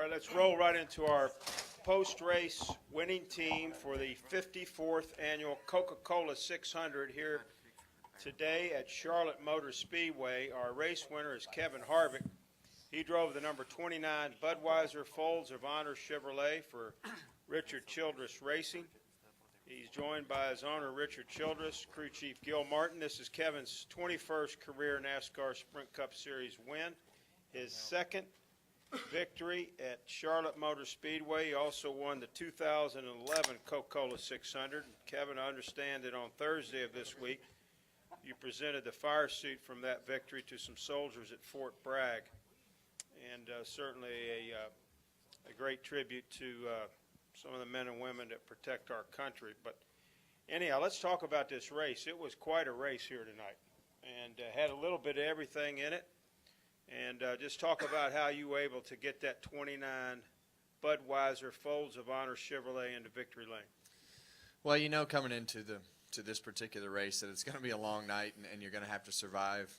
right, let's roll right into our post-race winning team for the 54th annual Coca-Cola 600 here today at Charlotte Motor Speedway. Our race winner is Kevin Harvick. He drove the number 29 Budweiser Folds of Honor Chevrolet for Richard Childress Racing. He's joined by his owner, Richard Childress, crew chief Gil Martin. This is Kevin's 21st career NASCAR Sprint Cup Series win, his second victory at Charlotte Motor Speedway. He also won the 2011 Coca-Cola 600. Kevin, I understand that on Thursday of this week, you presented the fire suit from that victory to some soldiers at Fort Bragg, and certainly a great tribute to some of the men and women that protect our country. But anyhow, let's talk about this race. It was quite a race here tonight, and had a little bit of everything in it. And just talk about how you were able to get that 29 Budweiser Folds of Honor Chevrolet into victory lane. Well, you know, coming into this particular race that it's going to be a long night, and you're going to have to survive.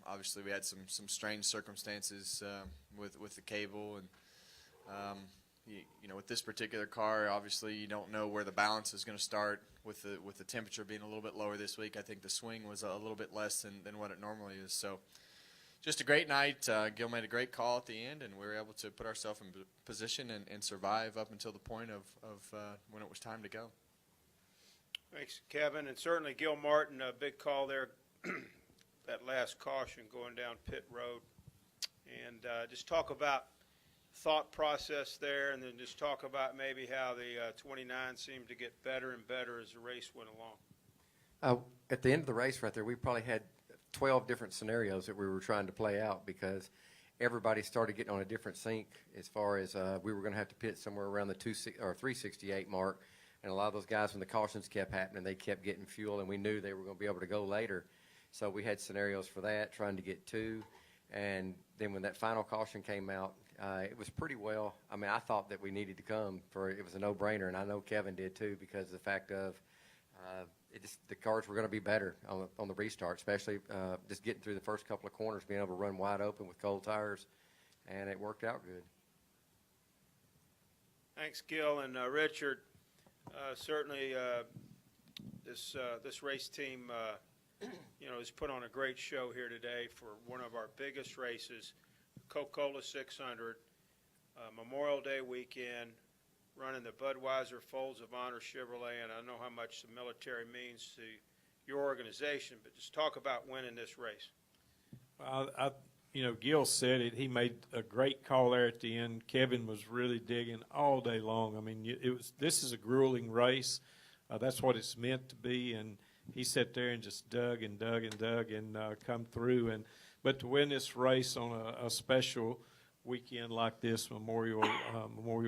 Obviously, we had some strange circumstances with the cable, and you know, with this particular car, obviously you don't know where the balance is going to start. With the temperature being a little bit lower this week, I think the swing was a little bit less than what it normally is. So, just a great night. Gil made a great call at the end, and we were able to put ourselves in position and survive up until the point of when it was time to go. Thanks, Kevin. And certainly Gil Martin, a big call there, that last caution going down pit road. And just talk about thought process there, and then just talk about maybe how the 29 seemed to get better and better as the race went along. At the end of the race right there, we probably had 12 different scenarios that we were trying to play out because everybody started getting on a different sync as far as we were going to have to pit somewhere around the 368 mark. And a lot of those guys, when the cautions kept happening, they kept getting fuel, and we knew they were going to be able to go later. So we had scenarios for that, trying to get two. And then when that final caution came out, it was pretty well. I mean, I thought that we needed to come for it was a no-brainer, and I know Kevin did too because of the fact of the cars were going to be better on the restart, especially just getting through the first couple of corners, being able to run wide open with cold tires, and it worked out good. Thanks, Gil. And Richard, certainly this race team, has put on a great show here today for one of our biggest races, Coca-Cola 600, Memorial Day weekend, running the Budweiser Folds of Honor Chevrolet, and I know how much the military means to your organization, but just talk about winning this race. Gil said it. He made a great call there at the end. Kevin was really digging all day long. I mean, this is a grueling race. That's what it's meant to be, and he sat there and just dug and dug and dug and come through. But to win this race on a special weekend like this, Memorial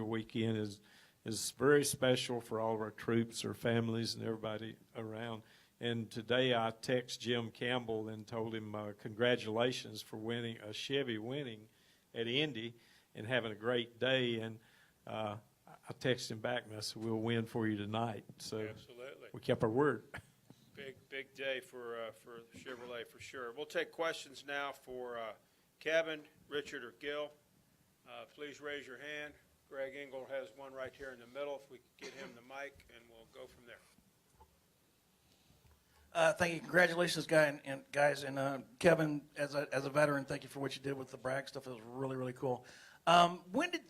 Weekend, is very special for all of our troops, our families, and everybody around. And today I text Jim Campbell and told him congratulations for winning a Chevy winning at Indy and having a great day. And I texted him back and I said, "We'll win for you tonight." So absolutely, we kept our word. Big day for Chevrolet for sure. We'll take questions now for Kevin, Richard, or Gil. Please raise your hand. Greg Engel has one right here in the middle. If we could get him the mic, and we'll go from there. Thank you. Congratulations, guys. And Kevin, as a veteran, thank you for what you did with the Bragg stuff. It was really, really cool. When did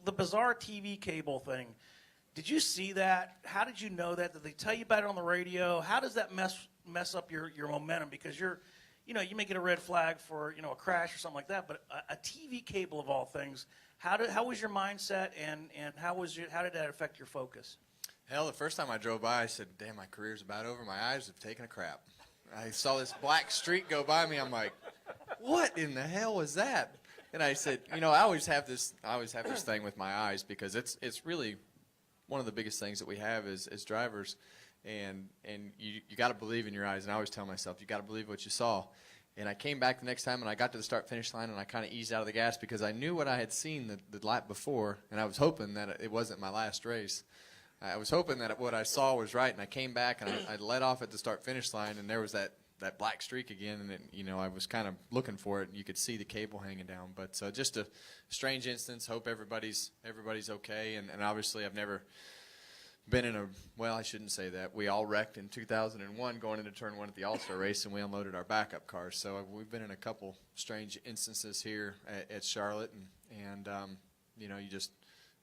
the bizarre TV cable thing, did you see that? How did you know that? Did they tell you about it on the radio? How does that mess up your momentum? Because you may get a red flag for, a crash or something like that, but a TV cable of all things, how was your mindset, and how did that affect your focus? Hell, the first time I drove by, I said, "Damn, my career's about over. My eyes have taken a crap." I saw this black streak go by me. I'm like, "What in the hell was that?" And I said, I always have this thing with my eyes because it's really one of the biggest things that we have as drivers, and you got to believe in your eyes. And I always tell myself, you got to believe what you saw. And I came back the next time, and I got to the start-finish line, and I kind of eased out of the gas because I knew what I had seen the lap before, and I was hoping that it wasn't my last race. I was hoping that what I saw was right, and I came back, and I let off at the start-finish line, and there was that that black streak again, and I was kind of looking for it, and you could see the cable hanging down. But just a strange instance. Hope everybody's okay, and obviously I've never been in I shouldn't say that. We all wrecked in 2001 going into turn 1 at the All-Star race, and we unloaded our backup cars. So we've been in a couple strange instances here at Charlotte, and you just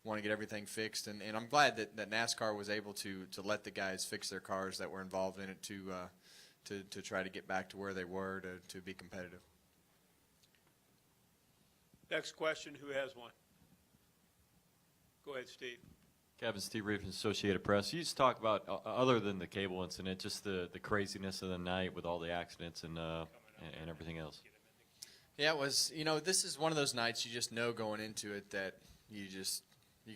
want to get everything fixed. And I'm glad that NASCAR was able to let the guys fix their cars that were involved in it to try to get back to where they were to be competitive. Next question, who has one? Go ahead, Steve. Kevin, Steve Reed from Associated Press. You just talk about, other than the cable incident, just the craziness of the night with all the accidents and everything else. Yeah, it was, this is one of those nights you just know going into it that you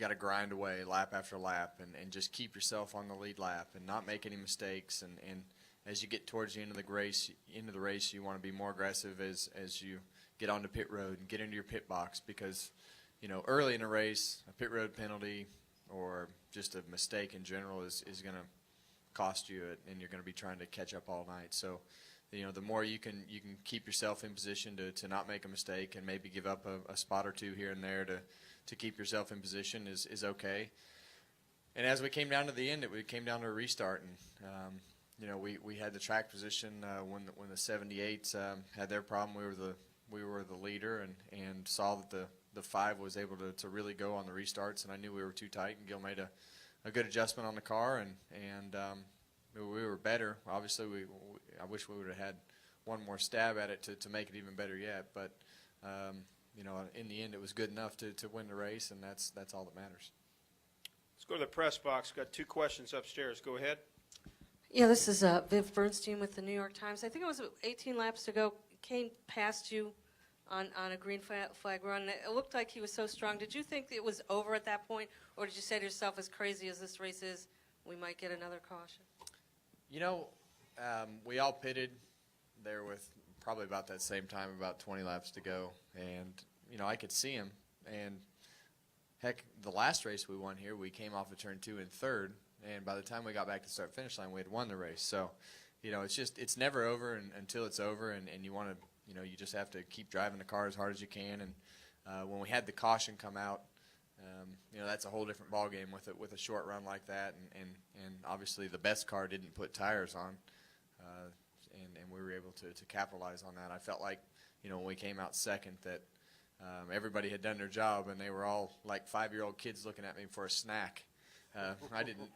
got to grind away lap after lap and just keep yourself on the lead lap and not make any mistakes. And as you get towards the end of the race, you want to be more aggressive as you get onto pit road and get into your pit box because, early in a race, a pit road penalty or just a mistake in general is going to cost you it, and you're going to be trying to catch up all night. So, the more you can keep yourself in position to not make a mistake and maybe give up a spot or two here and there to keep yourself in position is okay. And as we came down to the end, it came down to a restart, and we had the track position when the 78s had their problem. We were the leader and saw that the 5 was able to really go on the restarts, and I knew we were too tight, and Gil made a good adjustment on the car, and we were better. Obviously, I wish we would have had one more stab at it to make it even better yet, but in the end, it was good enough to win the race, and that's all that matters. Let's go to the press box. Got 2 questions upstairs. Go ahead. Yeah, this is Viv Bernstein with the New York Times. I think it was 18 laps to go. Came past you on a green flag run. It looked like he was so strong. Did you think it was over at that point, or did you say to yourself, as crazy as this race is, we might get another caution? We all pitted there with probably about that same time, about 20 laps to go, and I could see him. And heck, the last race we won here, we came off of turn 2 in third, and by the time we got back to start finish line, we had won the race. So, it's never over until it's over, and you want to. You just have to keep driving the car as hard as you can. And when we had the caution come out, that's a whole different ballgame with a short run like that. And obviously the best car didn't put tires on, and we were able to capitalize on that. I felt like, when we came out second that everybody had done their job, and they were all like 5-year-old kids looking at me for a snack. I didn't,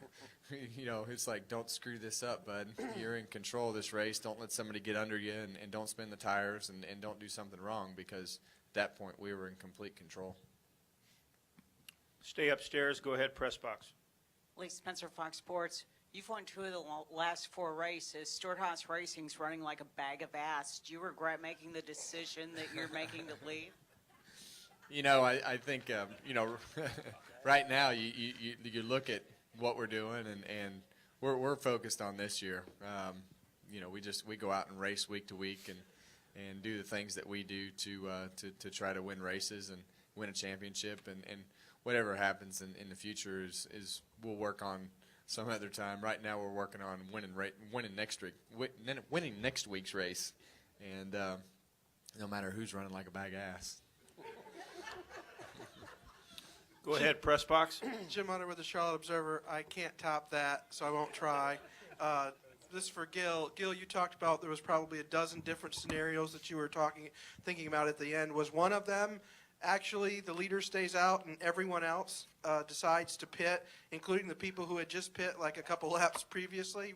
it's like, don't screw this up, bud. You're in control of this race. Don't let somebody get under you, and don't spin the tires, and don't do something wrong, because at that point we were in complete control. Stay upstairs. Go ahead, press box. Lee Spencer, Fox Sports. You've won 2 of the last 4 races. Stewart-Haas Racing's running like a bag of ass. Do you regret making the decision that you're making to leave? I think, right now you look at what we're doing, and we're focused on this year. We go out and race week to week and do the things that we do to try to win races and win a championship, and whatever happens in the future is we'll work on some other time. Right now we're working on winning next week's race, and no matter who's running like a bag of ass. Go ahead, press box. Jim Hunter with the Charlotte Observer. I can't top that, so I won't try. This is for Gil. Gil, you talked about there was probably a dozen different scenarios that you were thinking about at the end. Was one of them actually the leader stays out and everyone else decides to pit, including the people who had just pit like a couple laps previously?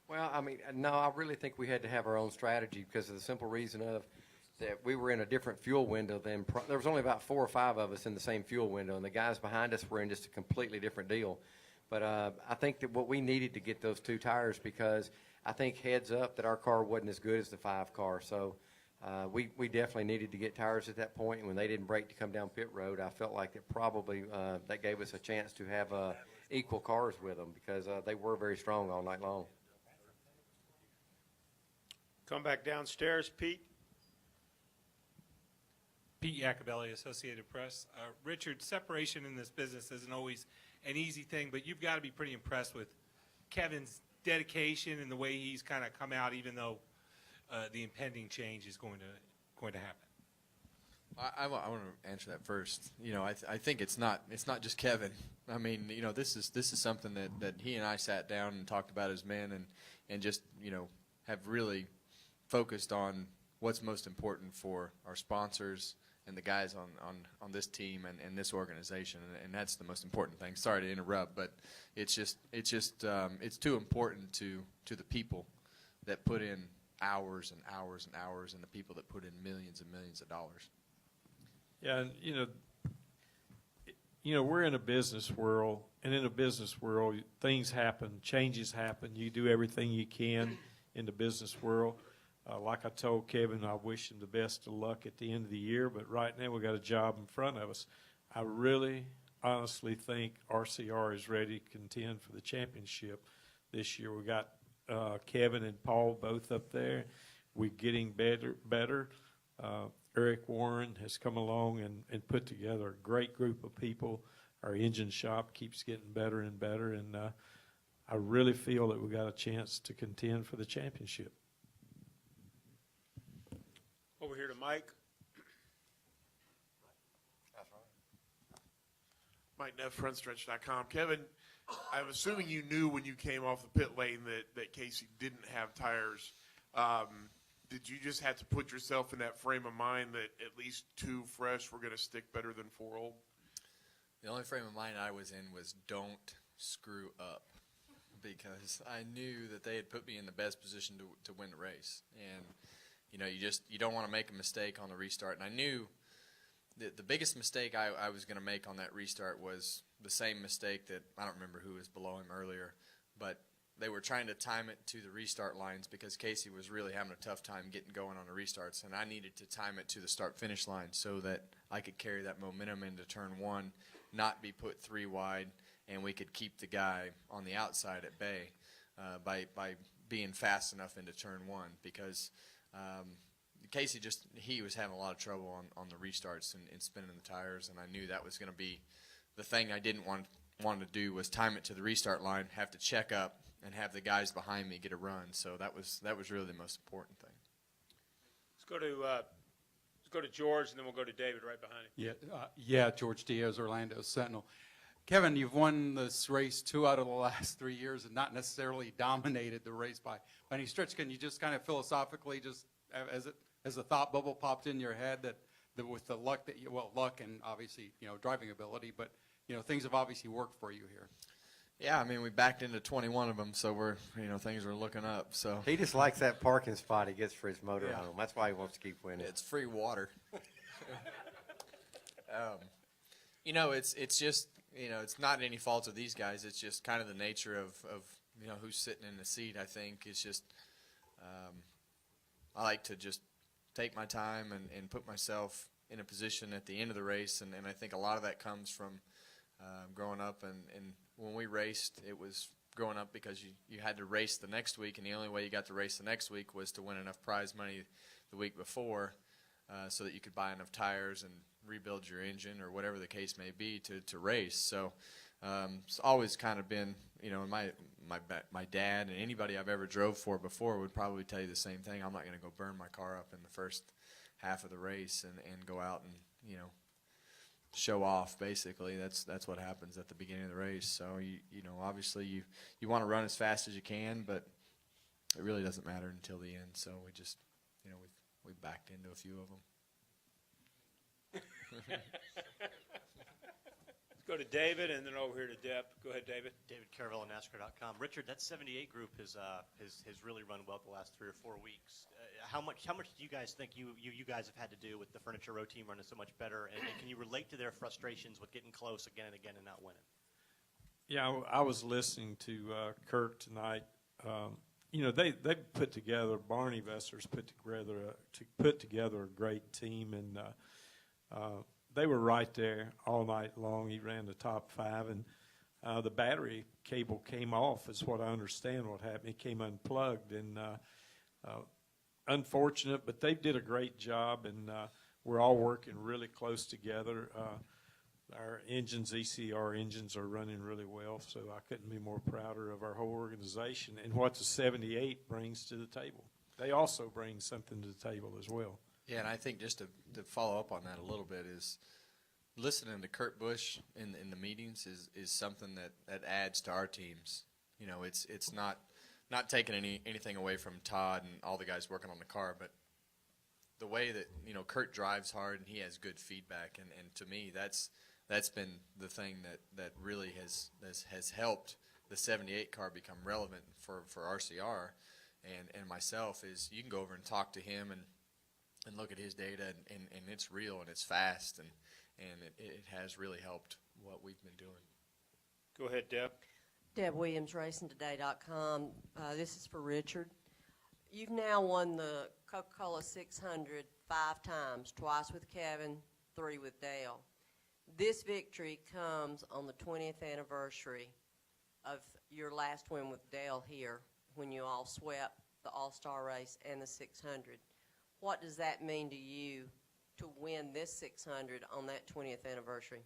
Well, no, I really think we had to have our own strategy because of the simple reason of that we were in a different fuel window than there was only about 4 or 5 of us in the same fuel window, and the guys behind us were in just a completely different deal. But I think that what we needed to get those 2 tires, because I think heads up that our car wasn't as good as the 5 car. So we definitely needed to get tires at that point, and when they didn't break to come down pit road, I felt like that probably that gave us a chance to have equal cars with them, because they were very strong all night long. Come back downstairs, Pete. Pete Iacobelli, Associated Press. Richard, separation in this business isn't always an easy thing, but you've got to be pretty impressed with Kevin's dedication and the way he's kind of come out, even though the impending change is going to happen. I want to answer that first. I think it's not just Kevin. I mean, this is something that he and I sat down and talked about as men, and just have really focused on what's most important for our sponsors and the guys on this team and this organization, and that's the most important thing. Sorry to interrupt, but it's too important to the people that put in hours and hours and hours, and the people that put in millions and millions of dollars. Yeah, and we're in a business world, and in a business world, things happen, changes happen. You do everything you can in the business world. Like I told Kevin, I wish him the best of luck at the end of the year, but right now we got a job in front of us. I really, honestly think RCR is ready to contend for the championship this year. We got Kevin and Paul both up there. We're getting better. Eric Warren has come along and put together a great group of people. Our engine shop keeps getting better and better, and I really feel that we got a chance to contend for the championship. Over here to Mike. Mike Neff, frontstretch.com. Kevin, I'm assuming you knew when you came off the pit lane that Casey didn't have tires. Did you just have to put yourself in that frame of mind that at least 2 fresh were going to stick better than 4 old? The only frame of mind I was in was don't screw up, because I knew that they had put me in the best position to win the race. And you don't want to make a mistake on the restart. And I knew that the biggest mistake I was going to make on that restart was the same mistake that I don't remember who was below him earlier, but they were trying to time it to the restart lines because Casey was really having a tough time getting going on the restarts, and I needed to time it to the start-finish line so that I could carry that momentum into turn 1, not be put 3 wide, and we could keep the guy on the outside at bay by being fast enough into turn 1, because Casey he was having a lot of trouble on the restarts and spinning the tires, and I knew that was going to be the thing I didn't want to do, was time it to the restart line, have to check up, and have the guys behind me get a run. So that was really the most important thing. Let's go to George, and then we'll go to David right behind him. Yeah, George Diaz, Orlando Sentinel. Kevin, you've won this race 2 out of the last 3 years and not necessarily dominated the race by any stretch. Can you just kind of philosophically, just as a thought bubble popped in your head, that with the luck luck and obviously driving ability, but things have obviously worked for you here. Yeah, I mean, we backed into 21 of them, so we're things are looking up. So He just likes that parking spot he gets for his motorhome. That's why he wants to keep winning. it's free water. It's just it's not any fault of these guys. It's just kind of the nature of who's sitting in the seat. I think it's just I like to just take my time and put myself in a position at the end of the race, and I think a lot of that comes from growing up, and when we raced, it was growing up because you had to race the next week, and the only way you got to race the next week was to win enough prize money the week before so that you could buy enough tires and rebuild your engine or whatever the case may be to race. So it's always kind of been, my dad and anybody I've ever drove for before would probably tell you the same thing. I'm not going to go burn my car up in the first half of the race and go out and, show off. Basically, that's what happens at the beginning of the race. So obviously you want to run as fast as you can, but it really doesn't matter until the end. So we just we backed into a few of them. Let's go to David, and then over here to Deb. Go ahead, David. David Caravella, NASCAR.com. Richard, that 78 group has really run well the last 3 or 4 weeks. How much do you guys think you guys have had to do with the Furniture Row team running so much better? And can you relate to their frustrations with getting close again and again and not winning? Yeah, I was listening to Kirk tonight. They put together, Barney Vesser's put together a great team, and they were right there all night long. He ran the top 5, and the battery cable came off, is what I understand what happened. It came unplugged, and unfortunate, but they did a great job, and we're all working really close together. Our engines, ECR engines, are running really well, so I couldn't be more prouder of our whole organization and what the 78 brings to the table. They also bring something to the table as well. Yeah, and I think just to follow up on that a little bit is listening to Kurt Busch in the meetings is something that adds to our teams. You know, it's not taking anything away from Todd and all the guys working on the car, but the way that, you know, Kurt drives hard and he has good feedback, and to me that's been the thing that really has helped the 78 car become relevant for RCR and myself. Is you can go over and talk to him and look at his data, and it's real and it's fast, and it has really helped what we've been doing. Go ahead, Deb. Deb Williams, RacingToday.com. This is for Richard. You've now won the Coca-Cola 600 5 times, twice with Kevin, 3 with Dale. This victory comes on the 20th anniversary of your last win with Dale here, when you all swept the All-Star race and the 600. What does that mean to you to win this 600 on that 20th anniversary?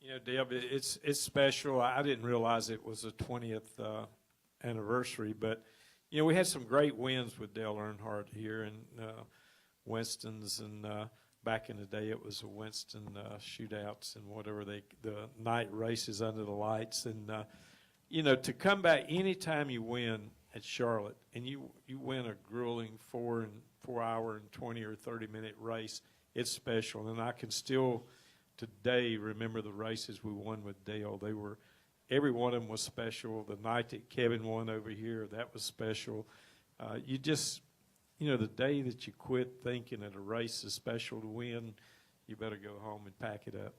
You know, Deb, it's special. I didn't realize it was the 20th anniversary, but, you know, we had some great wins with Dale Earnhardt here and Winston's, and back in the day it was the Winston shootouts and whatever the night races under the lights. And, you know, to come back anytime you win at Charlotte and you win a grueling 4 hour and 20 or 30-minute race, it's special. And I can still today remember the races we won with Dale. Every one of them was special. The night that Kevin won over here, that was special. You know, the day that you quit thinking that a race is special to win, you better go home and pack it up.